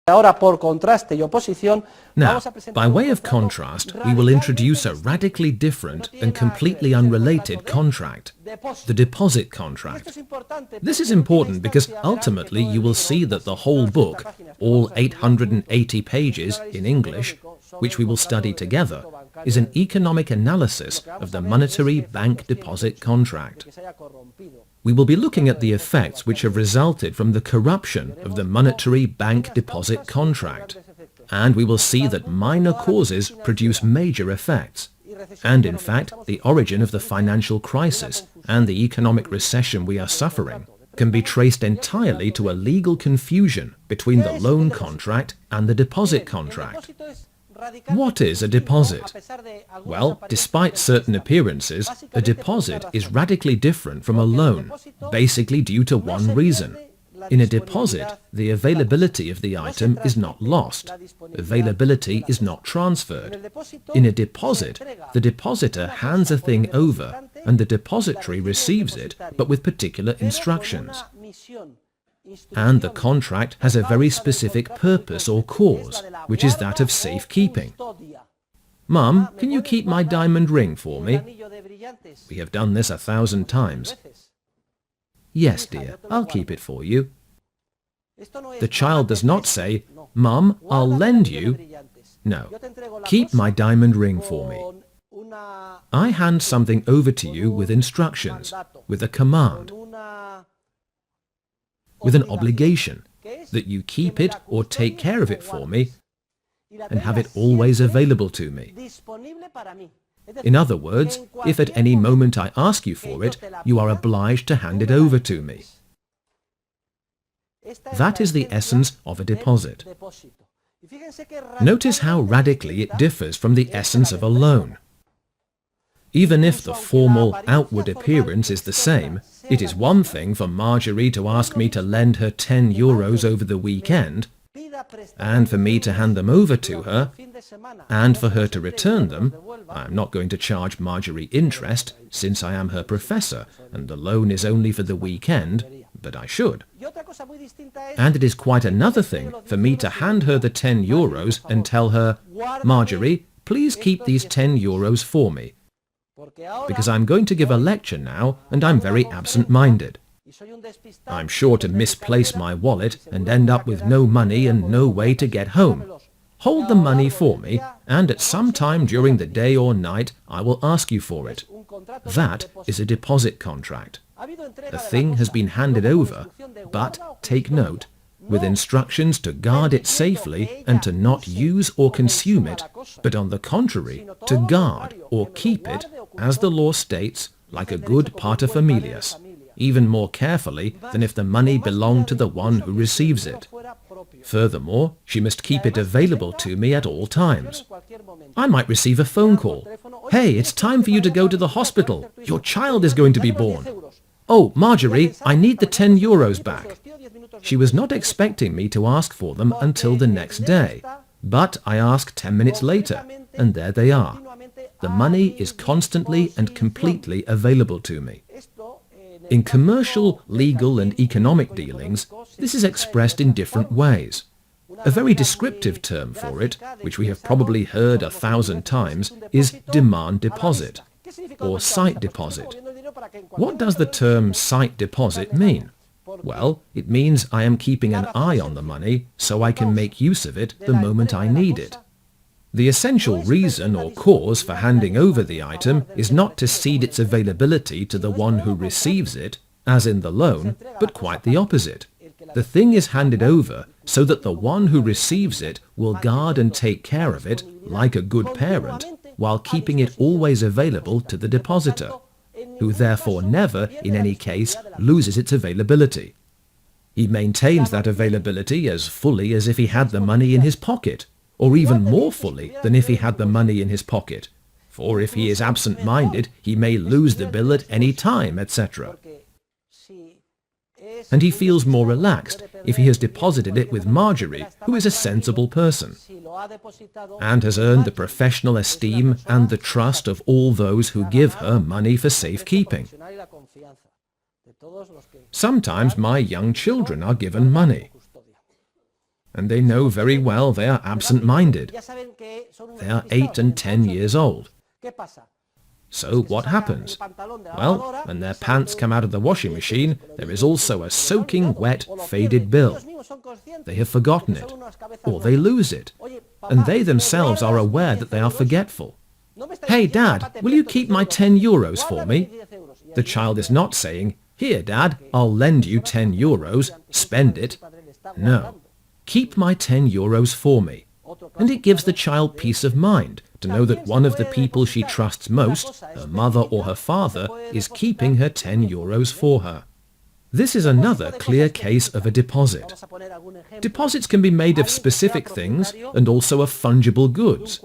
Ahora, por contraste y oposición, Now, by way of contrast, we will introduce a radically different and completely unrelated contract, the deposit contract. This is important because ultimately you will see that the whole book, all 880 pages in English, which we will study together, is an economic analysis of the monetary bank deposit contract. We will be looking at the effects which have resulted from the corruption of the monetary bank deposit contract, and we will see that minor causes produce major effects, and in fact the origin of the financial crisis and the economic recession we are suffering can be traced entirely to a legal confusion between the loan contract and the deposit contract. What is a deposit? Well, despite certain appearances, a deposit is radically different from a loan, basically due to one reason. In a deposit, the availability of the item is not lost. Availability is not transferred. In a deposit, the depositor hands a thing over, and the depository receives it, but with particular instructions. And the contract has a very specific purpose or cause, which is that of safekeeping. Mum, can you keep my diamond ring for me? We have done this 1,000 times. Yes, dear, I'll keep it for you. The child does not say, Mum, I'll lend you. No, keep my diamond ring for me. I hand something over to you with instructions, with a command, with an obligation, that you keep it or take care of it for me and have it always available to me. In other words, if at any moment I ask you for it, you are obliged to hand it over to me. That is the essence of a deposit. Notice how radically it differs from the essence of a loan. Even if the formal outward appearance is the same, it is one thing for Marjorie to ask me to lend her 10 euros over the weekend, and for me to hand them over to her, and for her to return them. I am not going to charge Marjorie interest, since I am her professor, and the loan is only for the weekend, but I should. And it is quite another thing for me to hand her the 10 euros and tell her, Marjorie, please keep these 10 euros for me, because I'm going to give a lecture now, and I'm very absent-minded. I'm sure to misplace my wallet and end up with no money and no way to get home. Hold the money for me, and at some time during the day or night I will ask you for it. That is a deposit contract. The thing has been handed over, but, take note, with instructions to guard it safely and to not use or consume it, but on the contrary, to guard or keep it, as the law states, like a good paterfamilias, even more carefully than if the money belonged to the one who receives it. Furthermore, she must keep it available to me at all times. I might receive a phone call. Hey, it's time for you to go to the hospital. Your child is going to be born. Oh, Marjorie, I need the 10 euros back. She was not expecting me to ask for them until the next day, but I asked 10 minutes later, and there they are. The money is constantly and completely available to me. In commercial, legal and economic dealings, this is expressed in different ways. A very descriptive term for it, which we have probably heard 1,000 times, is demand deposit, or sight deposit. What does the term sight deposit mean? Well, it means I am keeping an eye on the money so I can make use of it the moment I need it. The essential reason or cause for handing over the item is not to cede its availability to the one who receives it, as in the loan, but quite the opposite. The thing is handed over so that the one who receives it will guard and take care of it like a good parent, while keeping it always available to the depositor, who therefore never, in any case, loses its availability. He maintains that availability as fully as if he had the money in his pocket, or even more fully than if he had the money in his pocket, for if he is absent-minded, he may lose the bill at any time, etc. And he feels more relaxed if he has deposited it with Marjorie, who is a sensible person, and has earned the professional esteem and the trust of all those who give her money for safekeeping. Sometimes my young children are given money. and they know very well they are absent-minded. Ya saben que son unos They are despistados, 8 and 10 years old. ¿Qué pasa? So what happens? Well, when their pants come out of the washing machine, there is also a soaking wet, faded bill. They have forgotten it, or they lose it, and they themselves are aware that they are forgetful. Hey, Dad, will you keep my 10 euros for me? The child is not saying, here, Dad, I'll lend you 10 euros, spend it. No, keep my 10 euros for me. And it gives the child peace of mind to know that one of the people she trusts most, her mother or her father, is keeping her 10 euros for her. This is another clear case of a deposit. Deposits can be made of specific things and also of fungible goods.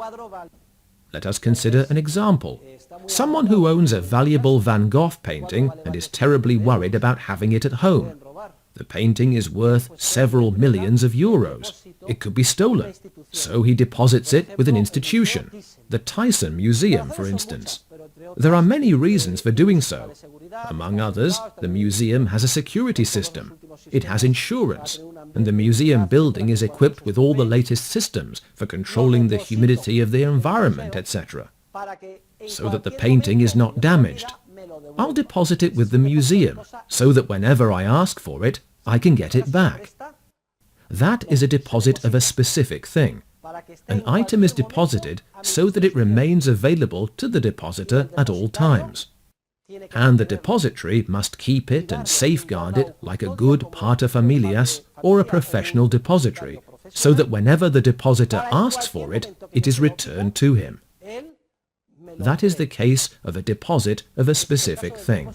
Let us consider an example. Someone who owns a valuable Van Gogh painting and is terribly worried about having it at home. The painting is worth several millions of euros. It could be stolen. So he deposits it with an institution, the Thyssen Museum, for instance. There are many reasons for doing so. Among others, the museum has a security system. It has insurance, and the museum building is equipped with all the latest systems for controlling the humidity of the environment, etc., so that the painting is not damaged. I'll deposit it with the museum, so that whenever I ask for it, I can get it back. That is a deposit of a specific thing. An item is deposited so that it remains available to the depositor at all times. And the depository must keep it and safeguard it like a good paterfamilias or a professional depository, so that whenever the depositor asks for it, it is returned to him. That is the case of a deposit of a specific thing.